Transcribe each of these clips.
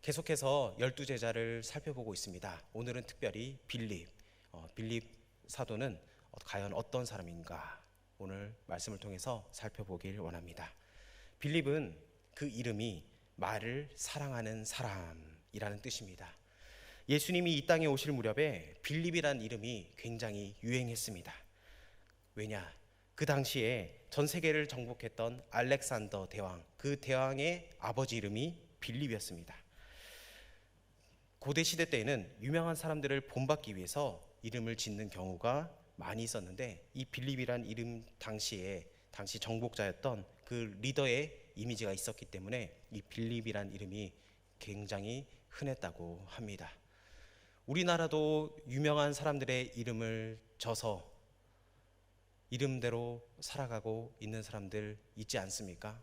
계속해서 12제자를 살펴보고 있습니다. 오늘은 특별히 빌립 사도는 과연 어떤 사람인가 오늘 말씀을 통해서 살펴보길 원합니다. 빌립은 그 이름이 말을 사랑하는 사람이라는 뜻입니다. 예수님이 이 땅에 오실 무렵에 빌립이라는 이름이 굉장히 유행했습니다. 왜냐? 그 당시에 전 세계를 정복했던 알렉산더 대왕, 그 대왕의 아버지 이름이 빌립이었습니다. 고대 시대 때에는 유명한 사람들을 본받기 위해서 이름을 짓는 경우가 많이 있었는데, 이 빌립이란 이름 당시 정복자였던 그 리더의 이미지가 있었기 때문에 이 빌립이란 이름이 굉장히 흔했다고 합니다. 우리나라도 유명한 사람들의 이름을 져서 이름대로 살아가고 있는 사람들 있지 않습니까?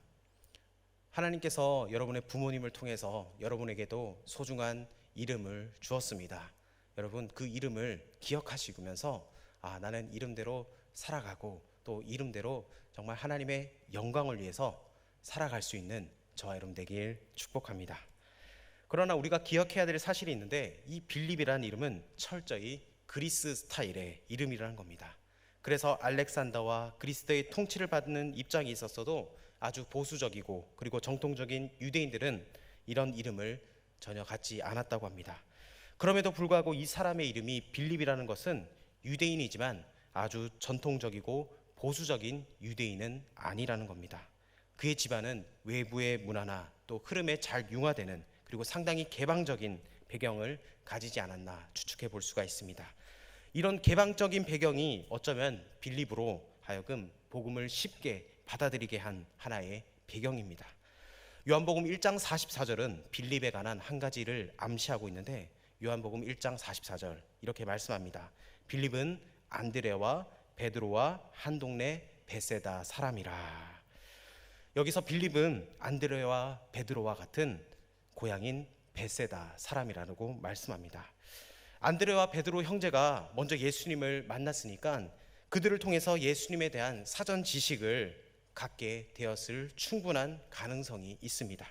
하나님께서 여러분의 부모님을 통해서 여러분에게도 소중한 이름을 주었습니다. 여러분, 그 이름을 기억하시면서 나는 이름대로 살아가고 또 이름대로 정말 하나님의 영광을 위해서 살아갈 수 있는 저와 여러분 되길 축복합니다. 그러나 우리가 기억해야 될 사실이 있는데, 이 빌립이라는 이름은 철저히 그리스 스타일의 이름이라는 겁니다. 그래서 알렉산더와 그리스도의 통치를 받는 입장이 있었어도 아주 보수적이고 그리고 정통적인 유대인들은 이런 이름을 전혀 갖지 않았다고 합니다. 그럼에도 불구하고 이 사람의 이름이 빌립이라는 것은 유대인이지만 아주 전통적이고 보수적인 유대인은 아니라는 겁니다. 그의 집안은 외부의 문화나 또 흐름에 잘 융화되는, 그리고 상당히 개방적인 배경을 가지지 않았나 추측해 볼 수가 있습니다. 이런 개방적인 배경이 어쩌면 빌립으로 하여금 복음을 쉽게 받아들이게 한 하나의 배경입니다. 요한복음 1장 44절은 빌립에 관한 한 가지를 암시하고 있는데, 요한복음 1장 44절 이렇게 말씀합니다. 빌립은 안드레와 베드로와 한 동네 베세다 사람이라. 여기서 빌립은 안드레와 베드로와 같은 고향인 베세다 사람이라고 말씀합니다. 안드레와 베드로 형제가 먼저 예수님을 만났으니까 그들을 통해서 예수님에 대한 사전 지식을 갖게 되었을 충분한 가능성이 있습니다.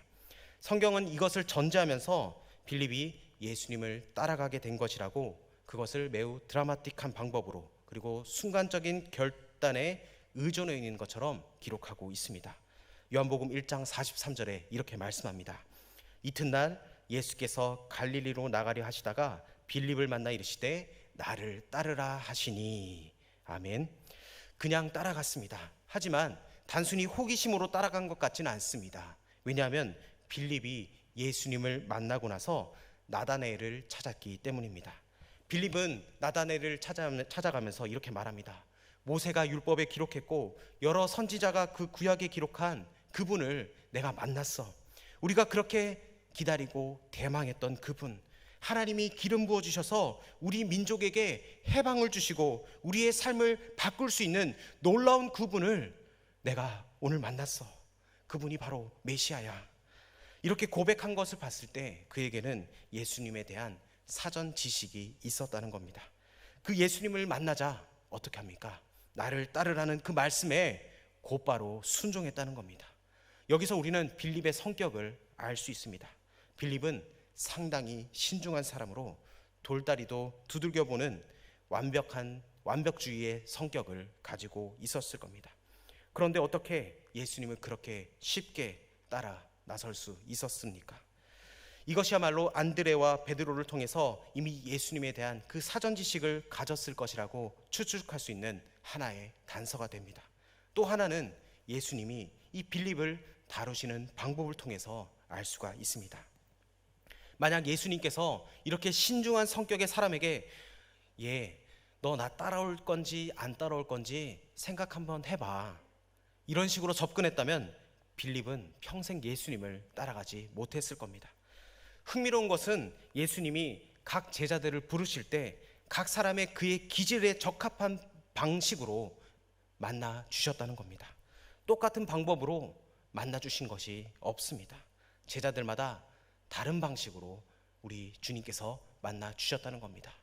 성경은 이것을 전제하면서 빌립이 예수님을 따라가게 된 것이라고, 그것을 매우 드라마틱한 방법으로 그리고 순간적인 결단에 의존해 있는 것처럼 기록하고 있습니다. 요한복음 1장 43절에 이렇게 말씀합니다. 이튿날 예수께서 갈릴리로 나가려 하시다가 빌립을 만나 이르시되 나를 따르라 하시니. 아멘. 그냥 따라갔습니다. 하지만 단순히 호기심으로 따라간 것 같지는 않습니다. 왜냐하면 빌립이 예수님을 만나고 나서 나다나엘을 찾았기 때문입니다. 빌립은 나다나엘을 찾아가면서 이렇게 말합니다. 모세가 율법에 기록했고 여러 선지자가 그 구약에 기록한 그분을 내가 만났어. 우리가 그렇게 기다리고 대망했던 그분, 하나님이 기름 부어주셔서 우리 민족에게 해방을 주시고 우리의 삶을 바꿀 수 있는 놀라운 그분을 내가 오늘 만났어. 그분이 바로 메시아야. 이렇게 고백한 것을 봤을 때 그에게는 예수님에 대한 사전 지식이 있었다는 겁니다. 그 예수님을 만나자 어떻게 합니까? 나를 따르라는 그 말씀에 곧바로 순종했다는 겁니다. 여기서 우리는 빌립의 성격을 알 수 있습니다. 빌립은 상당히 신중한 사람으로 돌다리도 두들겨보는 완벽주의의 성격을 가지고 있었을 겁니다. 그런데 어떻게 예수님을 그렇게 쉽게 따라 나설 수 있었습니까? 이것이야말로 안드레와 베드로를 통해서 이미 예수님에 대한 그 사전 지식을 가졌을 것이라고 추측할 수 있는 하나의 단서가 됩니다. 또 하나는 예수님이 이 빌립을 다루시는 방법을 통해서 알 수가 있습니다. 만약 예수님께서 이렇게 신중한 성격의 사람에게 너 나 따라올 건지 안 따라올 건지 생각 한번 해봐, 이런 식으로 접근했다면 빌립은 평생 예수님을 따라가지 못했을 겁니다. 흥미로운 것은 예수님이 각 제자들을 부르실 때 각 사람의 그의 기질에 적합한 방식으로 만나 주셨다는 겁니다. 똑같은 방법으로 만나 주신 것이 없습니다. 제자들마다 다른 방식으로 우리 주님께서 만나 주셨다는 겁니다.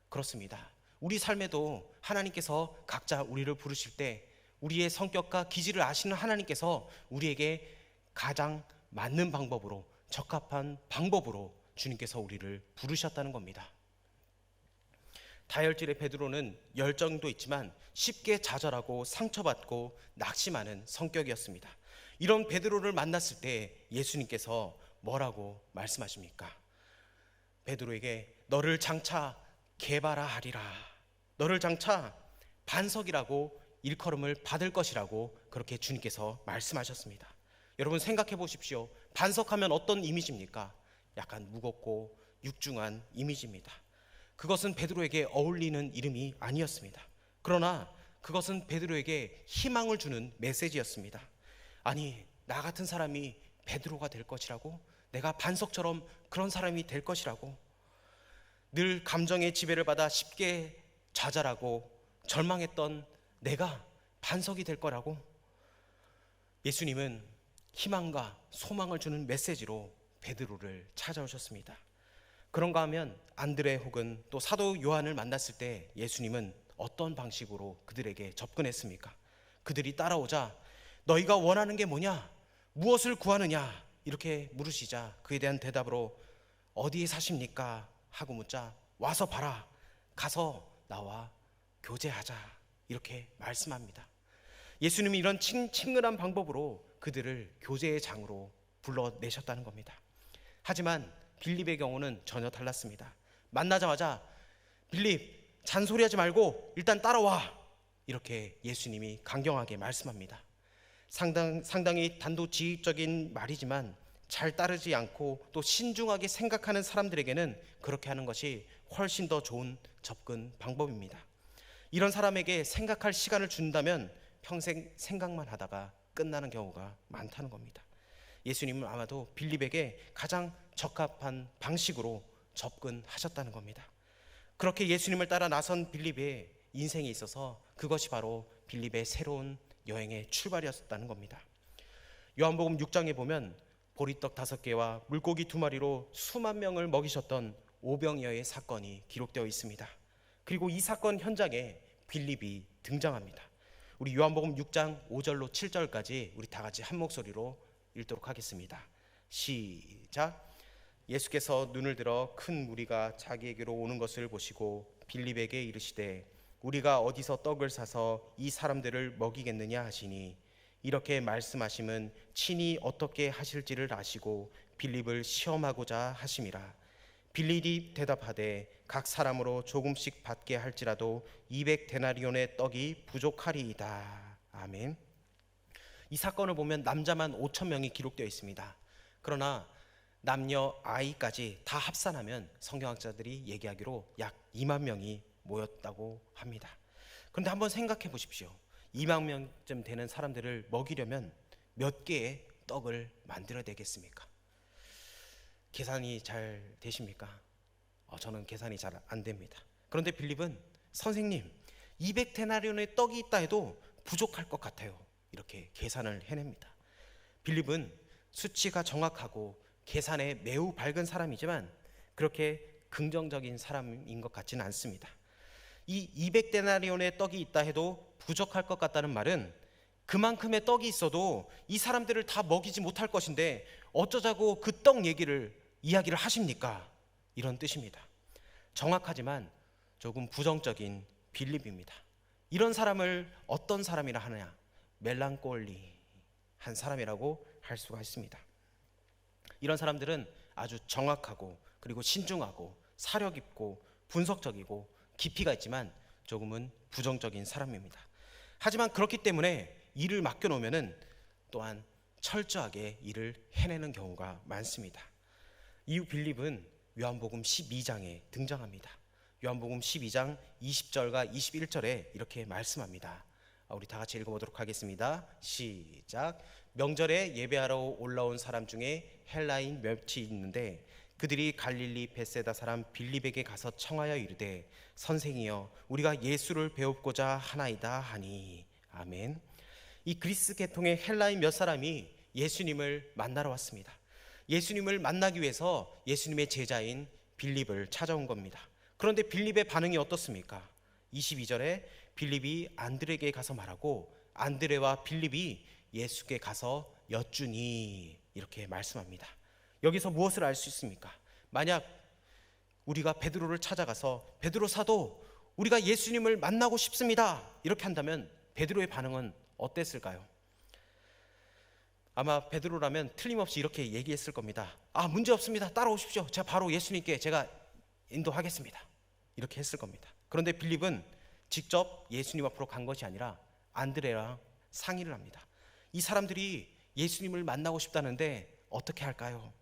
그렇습니다. 우리 삶에도 하나님께서 각자 우리를 부르실 때 우리의 성격과 기질을 아시는 하나님께서 우리에게 가장 맞는 방법으로, 적합한 방법으로 주님께서 우리를 부르셨다는 겁니다. 다혈질의 베드로는 열정도 있지만 쉽게 좌절하고 상처받고 낙심하는 성격이었습니다. 이런 베드로를 만났을 때 예수님께서 뭐라고 말씀하십니까? 베드로에게 너를 장차 개바라하리라, 너를 장차 반석이라고 일컬음을 받을 것이라고 그렇게 주님께서 말씀하셨습니다. 여러분 생각해 보십시오. 반석하면 어떤 이미지입니까? 약간 무겁고 육중한 이미지입니다. 그것은 베드로에게 어울리는 이름이 아니었습니다. 그러나 그것은 베드로에게 희망을 주는 메시지였습니다. 아니, 나 같은 사람이 베드로가 될 것이라고? 내가 반석처럼 그런 사람이 될 것이라고? 늘 감정의 지배를 받아 쉽게 좌절하고 절망했던 내가 반석이 될 거라고? 예수님은 희망과 소망을 주는 메시지로 베드로를 찾아오셨습니다. 그런가 하면 안드레 혹은 또 사도 요한을 만났을 때 예수님은 어떤 방식으로 그들에게 접근했습니까? 그들이 따라오자 너희가 원하는 게 뭐냐? 무엇을 구하느냐? 이렇게 물으시자 그에 대한 대답으로 어디에 사십니까? 하고 묻자 와서 봐라, 가서 나와 교제하자, 이렇게 말씀합니다. 예수님이 이런 친근한 방법으로 그들을 교제의 장으로 불러내셨다는 겁니다. 하지만 빌립의 경우는 전혀 달랐습니다. 만나자마자 빌립, 잔소리하지 말고 일단 따라와, 이렇게 예수님이 강경하게 말씀합니다. 상당히 단도직입적인 말이지만 잘 따르지 않고 또 신중하게 생각하는 사람들에게는 그렇게 하는 것이 훨씬 더 좋은 접근 방법입니다. 이런 사람에게 생각할 시간을 준다면 평생 생각만 하다가 끝나는 경우가 많다는 겁니다. 예수님은 아마도 빌립에게 가장 적합한 방식으로 접근하셨다는 겁니다. 그렇게 예수님을 따라 나선 빌립의 인생에 있어서 그것이 바로 빌립의 새로운 여행의 출발이었다는 겁니다. 요한복음 6장에 보면 보리떡 5개와 물고기 2마리로 수만 명을 먹이셨던 오병이어의 사건이 기록되어 있습니다. 그리고 이 사건 현장에 빌립이 등장합니다. 우리 요한복음 6장 5절로 7절까지 우리 다 같이 한 목소리로 읽도록 하겠습니다. 시작. 예수께서 눈을 들어 큰 무리가 자기에게로 오는 것을 보시고 빌립에게 이르시되 우리가 어디서 떡을 사서 이 사람들을 먹이겠느냐 하시니 이렇게 말씀하심은 친히 어떻게 하실지를 아시고 빌립을 시험하고자 하심이라. 빌립이 대답하되 각 사람으로 조금씩 받게 할지라도 200데나리온의 떡이 부족하리이다. 아멘. 이 사건을 보면 남자만 5천 명이 기록되어 있습니다. 그러나 남녀 아이까지 다 합산하면 성경학자들이 얘기하기로 약 2만 명이 모였다고 합니다. 그런데 한번 생각해 보십시오. 2만 명쯤 되는 사람들을 먹이려면 몇 개의 떡을 만들어야 되겠습니까? 계산이 잘 되십니까? 저는 계산이 잘 안 됩니다. 그런데 빌립은 선생님 200데나리온의 떡이 있다 해도 부족할 것 같아요, 이렇게 계산을 해냅니다. 빌립은 수치가 정확하고 계산에 매우 밝은 사람이지만 그렇게 긍정적인 사람인 것 같지는 않습니다. 이 200데나리온의 떡이 있다 해도 부족할 것 같다는 말은 그만큼의 떡이 있어도 이 사람들을 다 먹이지 못할 것인데 어쩌자고 그 떡 이야기를 하십니까? 이런 뜻입니다. 정확하지만 조금 부정적인 빌립입니다. 이런 사람을 어떤 사람이라 하느냐? 멜랑꼴리한 사람이라고 할 수가 있습니다. 이런 사람들은 아주 정확하고 그리고 신중하고 사려 깊고 분석적이고 깊이가 있지만 조금은 부정적인 사람입니다. 하지만 그렇기 때문에 일을 맡겨놓으면 또한 철저하게 일을 해내는 경우가 많습니다. 이 빌립은 요한복음 12장에 등장합니다. 요한복음 12장 20절과 21절에 이렇게 말씀합니다. 우리 다 같이 읽어보도록 하겠습니다. 시작. 명절에 예배하러 올라온 사람 중에 헬라인 몇이 있는데 그들이 갈릴리 벳세다 사람 빌립에게 가서 청하여 이르되 선생이여 우리가 예수를 배웁고자 하나이다 하니. 아멘. 이 그리스 계통의 헬라인 몇 사람이 예수님을 만나러 왔습니다. 예수님을 만나기 위해서 예수님의 제자인 빌립을 찾아온 겁니다. 그런데 빌립의 반응이 어떻습니까? 22절에 빌립이 안드레에게 가서 말하고 안드레와 빌립이 예수께 가서 여쭈니, 이렇게 말씀합니다. 여기서 무엇을 알 수 있습니까? 만약 우리가 베드로를 찾아가서 베드로 사도 우리가 예수님을 만나고 싶습니다 이렇게 한다면 베드로의 반응은 어땠을까요? 아마 베드로라면 틀림없이 이렇게 얘기했을 겁니다. 문제 없습니다. 따라오십시오. 제가 바로 예수님께 제가 인도하겠습니다. 이렇게 했을 겁니다. 그런데 빌립은 직접 예수님 앞으로 간 것이 아니라 안드레랑 상의를 합니다. 이 사람들이 예수님을 만나고 싶다는데 어떻게 할까요?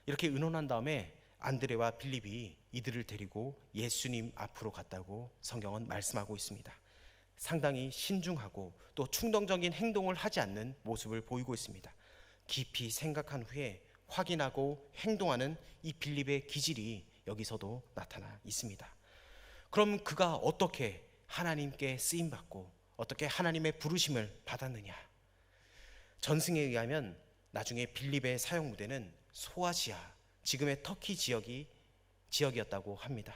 이렇게 의논한 다음에 안드레와 빌립이 이들을 데리고 예수님 앞으로 갔다고 성경은 말씀하고 있습니다. 상당히 신중하고 또 충동적인 행동을 하지 않는 모습을 보이고 있습니다. 깊이 생각한 후에 확인하고 행동하는 이 빌립의 기질이 여기서도 나타나 있습니다. 그럼 그가 어떻게 하나님께 쓰임받고 어떻게 하나님의 부르심을 받았느냐? 전승에 의하면 나중에 빌립의 사역 무대는 소아시아, 지금의 터키 지역이었다고 합니다.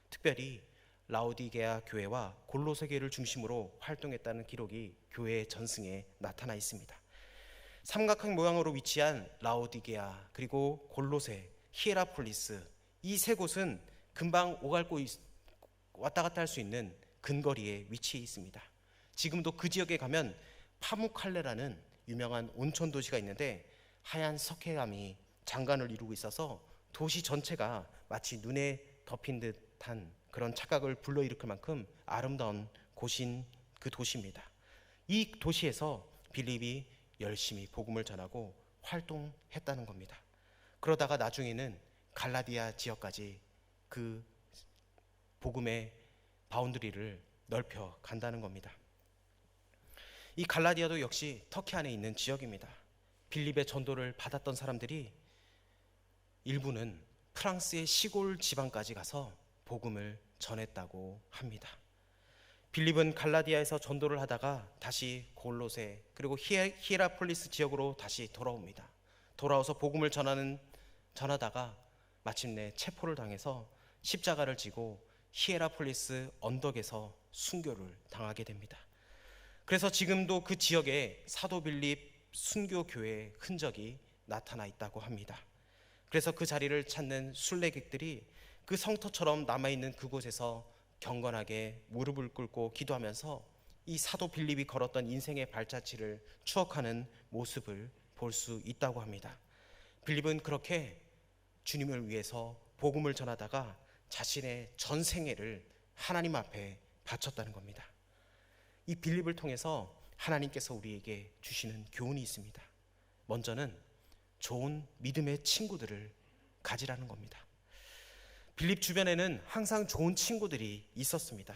특별히 라오디게아 교회와 골로새 교회를 중심으로 활동했다는 기록이 교회의 전승에 나타나 있습니다. 삼각형 모양으로 위치한 라오디게아 그리고 골로새, 히에라폴리스 이 세 곳은 금방 오갈고 왔다 갔다 할 수 있는 근거리에 위치해 있습니다. 지금도 그 지역에 가면 파무칼레라는 유명한 온천 도시가 있는데 하얀 석회암이 장관을 이루고 있어서 도시 전체가 마치 눈에 덮인 듯한 그런 착각을 불러일으킬 만큼 아름다운 곳인 그 도시입니다. 이 도시에서 빌립이 열심히 복음을 전하고 활동했다는 겁니다. 그러다가 나중에는 갈라디아 지역까지 그 복음의 바운드리를 넓혀 간다는 겁니다. 이 갈라디아도 역시 터키 안에 있는 지역입니다. 빌립의 전도를 받았던 사람들이 일부는 프랑스의 시골 지방까지 가서 복음을 전했다고 합니다. 빌립은 갈라디아에서 전도를 하다가 다시 골로새 그리고 히에라폴리스 지역으로 다시 돌아옵니다. 돌아와서 복음을 전하다가 마침내 체포를 당해서 십자가를 지고 히에라폴리스 언덕에서 순교를 당하게 됩니다. 그래서 지금도 그 지역에 사도 빌립 순교교회의 흔적이 나타나 있다고 합니다. 그래서 그 자리를 찾는 순례객들이 그 성터처럼 남아있는 그곳에서 경건하게 무릎을 꿇고 기도하면서 이 사도 빌립이 걸었던 인생의 발자취를 추억하는 모습을 볼 수 있다고 합니다. 빌립은 그렇게 주님을 위해서 복음을 전하다가 자신의 전 생애를 하나님 앞에 바쳤다는 겁니다. 이 빌립을 통해서 하나님께서 우리에게 주시는 교훈이 있습니다. 먼저는 좋은 믿음의 친구들을 가지라는 겁니다. 빌립 주변에는 항상 좋은 친구들이 있었습니다.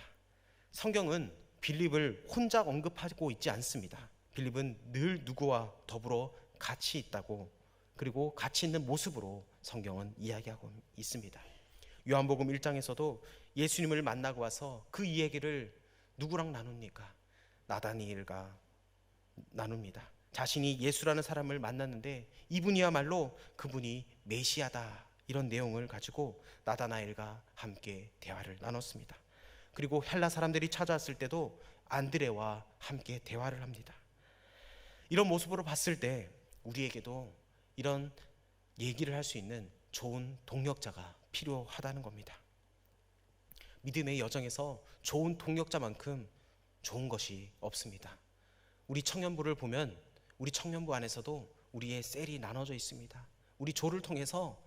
성경은 빌립을 혼자 언급하고 있지 않습니다. 빌립은 늘 누구와 더불어 같이 있다고 그리고 같이 있는 모습으로 성경은 이야기하고 있습니다. 요한복음 1장에서도 예수님을 만나고 와서 그 이야기를 누구랑 나눕니까? 나다니엘과 나눕니다. 자신이 예수라는 사람을 만났는데 이분이야말로 그분이 메시아다 이런 내용을 가지고 나다나엘과 함께 대화를 나눴습니다. 그리고 헬라 사람들이 찾아왔을 때도 안드레와 함께 대화를 합니다. 이런 모습으로 봤을 때 우리에게도 이런 얘기를 할 수 있는 좋은 동역자가 필요하다는 겁니다. 믿음의 여정에서 좋은 동역자만큼 좋은 것이 없습니다. 우리 청년부를 보면 우리 청년부 안에서도 우리의 셀이 나눠져 있습니다. 우리 조를 통해서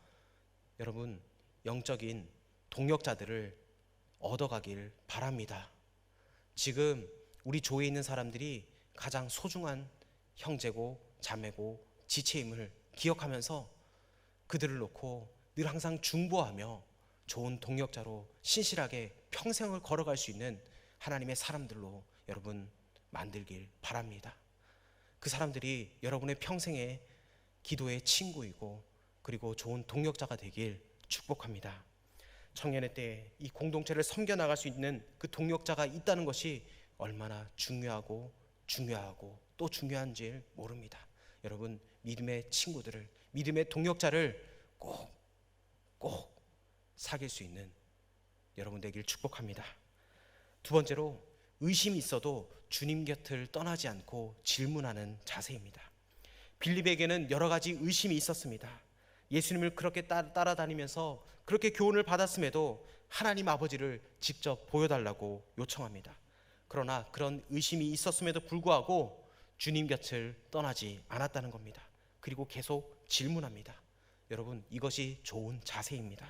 여러분 영적인 동역자들을 얻어가길 바랍니다. 지금 우리 조에 있는 사람들이 가장 소중한 형제고 자매고 지체임을 기억하면서 그들을 놓고 늘 항상 중보하며 좋은 동역자로 신실하게 평생을 걸어갈 수 있는 하나님의 사람들로 여러분 만들길 바랍니다. 그 사람들이 여러분의 평생의 기도의 친구이고 그리고 좋은 동역자가 되길 축복합니다. 청년의 때 이 공동체를 섬겨나갈 수 있는 그 동역자가 있다는 것이 얼마나 중요하고 또 중요한지 모릅니다. 여러분 믿음의 친구들을 믿음의 동역자를 꼭 사귈 수 있는 여러분 되길 축복합니다. 두 번째로 의심이 있어도 주님 곁을 떠나지 않고 질문하는 자세입니다. 빌립에게는 여러 가지 의심이 있었습니다. 예수님을 그렇게 따라다니면서 그렇게 교훈을 받았음에도 하나님 아버지를 직접 보여달라고 요청합니다. 그러나 그런 의심이 있었음에도 불구하고 주님 곁을 떠나지 않았다는 겁니다. 그리고 계속 질문합니다. 여러분, 이것이 좋은 자세입니다.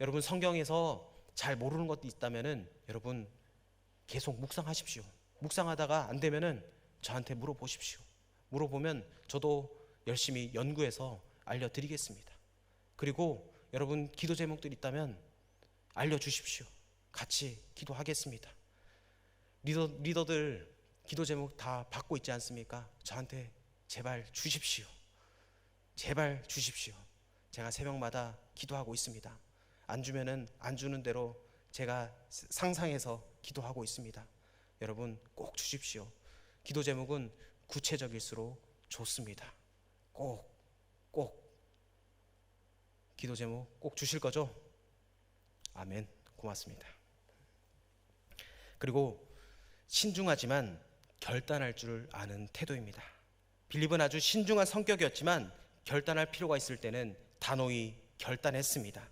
여러분, 성경에서 잘 모르는 것도 있다면은 여러분 계속 묵상하십시오. 묵상하다가 안 되면은 저한테 물어보십시오. 물어보면 저도 열심히 연구해서 알려드리겠습니다. 그리고 여러분 기도 제목들 있다면 알려주십시오. 같이 기도하겠습니다. 리더들 기도 제목 다 받고 있지 않습니까? 저한테 제발 주십시오. 제발 주십시오. 제가 새벽마다 기도하고 있습니다. 안 주면은 안 주는 대로 제가 상상해서 기도하고 있습니다. 여러분 꼭 주십시오. 기도 제목은 구체적일수록 좋습니다. 꼭 기도 제목 꼭 주실 거죠? 아멘. 고맙습니다. 그리고 신중하지만 결단할 줄 아는 태도입니다. 빌립은 아주 신중한 성격이었지만 결단할 필요가 있을 때는 단호히 결단했습니다.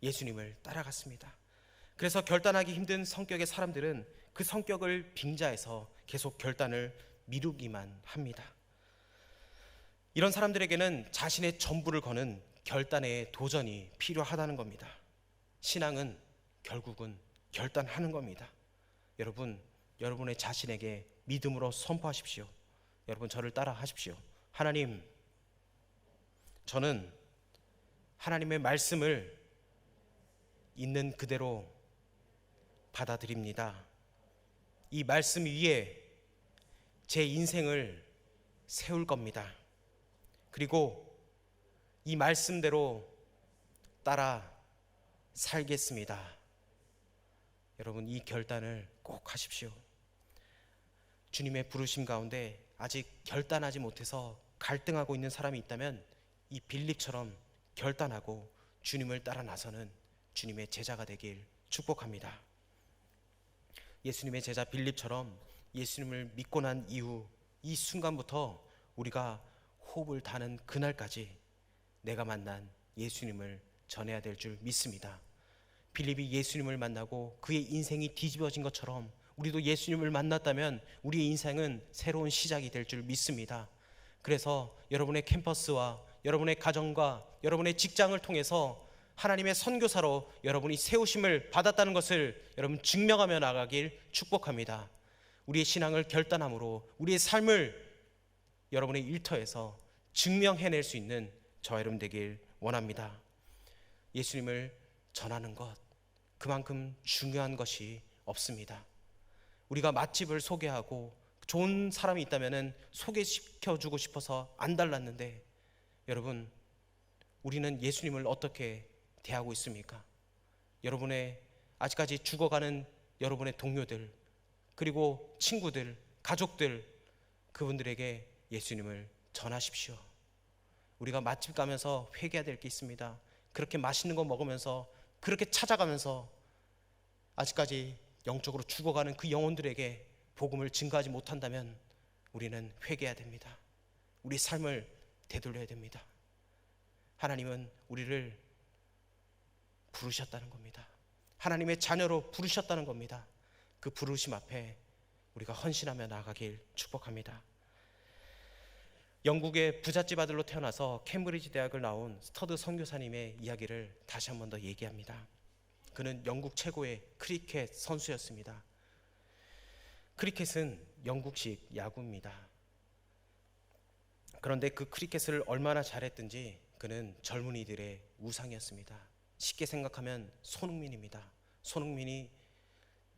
예수님을 따라갔습니다. 그래서 결단하기 힘든 성격의 사람들은 그 성격을 빙자해서 계속 결단을 미루기만 합니다. 이런 사람들에게는 자신의 전부를 거는 결단의 도전이 필요하다는 겁니다. 신앙은 결국은 결단하는 겁니다. 여러분, 여러분의 자신에게 믿음으로 선포하십시오. 여러분 저를 따라 하십시오. 하나님, 저는 하나님의 말씀을 있는 그대로 받아들입니다. 이 말씀 위에 제 인생을 세울 겁니다. 그리고 이 말씀대로 따라 살겠습니다. 여러분 이 결단을 꼭 하십시오. 주님의 부르심 가운데 아직 결단하지 못해서 갈등하고 있는 사람이 있다면 이 빌립처럼 결단하고 주님을 따라 나서는 주님의 제자가 되길 축복합니다. 예수님의 제자 빌립처럼 예수님을 믿고 난 이후 이 순간부터 우리가 호흡을 다는 그날까지 내가 만난 예수님을 전해야 될 줄 믿습니다. 빌립이 예수님을 만나고 그의 인생이 뒤집어진 것처럼 우리도 예수님을 만났다면 우리의 인생은 새로운 시작이 될 줄 믿습니다. 그래서 여러분의 캠퍼스와 여러분의 가정과 여러분의 직장을 통해서 하나님의 선교사로 여러분이 세우심을 받았다는 것을 여러분 증명하며 나가길 축복합니다. 우리의 신앙을 결단함으로 우리의 삶을 여러분의 일터에서 증명해낼 수 있는 저와 여러분 되길 원합니다. 예수님을 전하는 것 그만큼 중요한 것이 없습니다. 우리가 맛집을 소개하고 좋은 사람이 있다면 소개시켜주고 싶어서 안달났는데 여러분 우리는 예수님을 어떻게 대하고 있습니까? 여러분의 아직까지 죽어가는 여러분의 동료들 그리고 친구들, 가족들 그분들에게 예수님을 전하십시오. 우리가 맛집 가면서 회개해야 될 게 있습니다. 그렇게 맛있는 거 먹으면서 그렇게 찾아가면서 아직까지 영적으로 죽어가는 그 영혼들에게 복음을 증거하지 못한다면 우리는 회개해야 됩니다. 우리 삶을 되돌려야 됩니다. 하나님은 우리를 부르셨다는 겁니다. 하나님의 자녀로 부르셨다는 겁니다. 그 부르심 앞에 우리가 헌신하며 나아가길 축복합니다. 영국의 부잣집 아들로 태어나서 캠브리지 대학을 나온 스터드 선교사님의 이야기를 다시 한 번 더 얘기합니다. 그는 영국 최고의 크리켓 선수였습니다. 크리켓은 영국식 야구입니다. 그런데 그 크리켓을 얼마나 잘했든지 그는 젊은이들의 우상이었습니다. 쉽게 생각하면 손흥민입니다. 손흥민이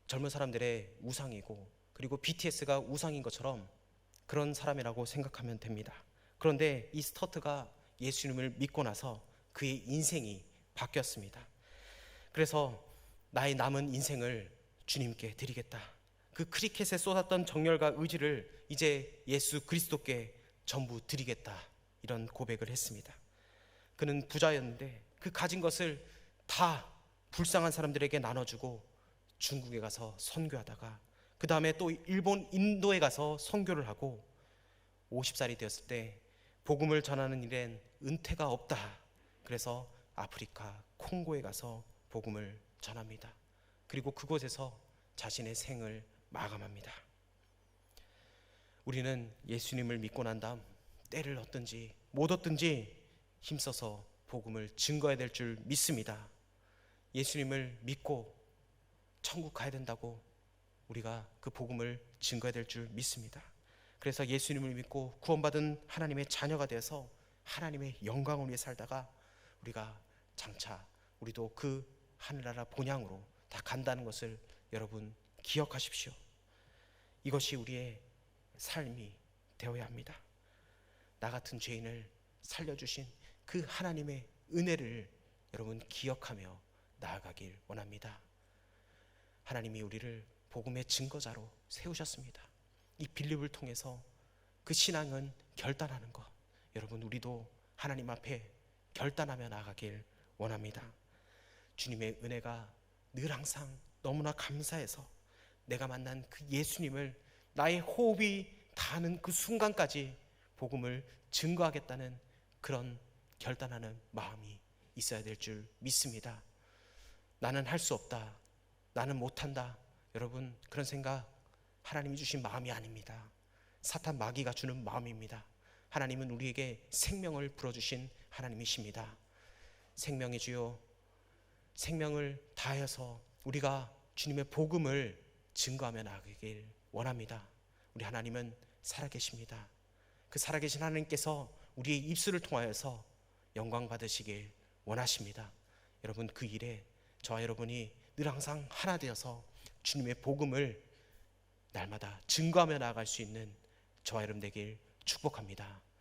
젊은 사람들의 우상이고 그리고 BTS가 우상인 것처럼 그런 사람이라고 생각하면 됩니다. 그런데 이 스터트가 예수님을 믿고 나서 그의 인생이 바뀌었습니다. 그래서 나의 남은 인생을 주님께 드리겠다. 그 크리켓에 쏟았던 정열과 의지를 이제 예수 그리스도께 전부 드리겠다. 이런 고백을 했습니다. 그는 부자였는데 그 가진 것을 다 불쌍한 사람들에게 나눠주고 중국에 가서 선교하다가 그 다음에 또 일본, 인도에 가서 선교를 하고 50살이 되었을 때 복음을 전하는 일엔 은퇴가 없다. 그래서 아프리카 콩고에 가서 복음을 전합니다. 그리고 그곳에서 자신의 생을 마감합니다. 우리는 예수님을 믿고 난 다음 때를 얻든지 못 얻든지 힘써서 복음을 증거해야 될 줄 믿습니다. 예수님을 믿고 천국 가야 된다고 우리가 그 복음을 증거해야 될 줄 믿습니다. 그래서 예수님을 믿고 구원받은 하나님의 자녀가 되어서 하나님의 영광을 위해 살다가 우리가 장차 우리도 그 하늘나라 본향으로 다 간다는 것을 여러분 기억하십시오. 이것이 우리의 삶이 되어야 합니다. 나 같은 죄인을 살려주신 그 하나님의 은혜를 여러분 기억하며 나아가길 원합니다. 하나님이 우리를 복음의 증거자로 세우셨습니다. 이 빌립을 통해서 그 신앙은 결단하는 것, 여러분 우리도 하나님 앞에 결단하며 나아가길 원합니다. 주님의 은혜가 늘 항상 너무나 감사해서 내가 만난 그 예수님을 나의 호흡이 닿는 그 순간까지 복음을 증거하겠다는 그런 결단하는 마음이 있어야 될 줄 믿습니다. 나는 할 수 없다, 나는 못한다, 여러분 그런 생각 하나님이 주신 마음이 아닙니다. 사탄 마귀가 주는 마음입니다. 하나님은 우리에게 생명을 불어주신 하나님이십니다. 생명의 주요, 생명을 다해서 우리가 주님의 복음을 증거하며 나가길 원합니다. 우리 하나님은 살아계십니다. 그 살아계신 하나님께서 우리의 입술을 통하여서 영광 받으시길 원하십니다. 여러분 그 일에 저와 여러분이 늘 항상 하나 되어서 주님의 복음을 날마다 증거하며 나아갈 수 있는 저와 여러분 되길 축복합니다.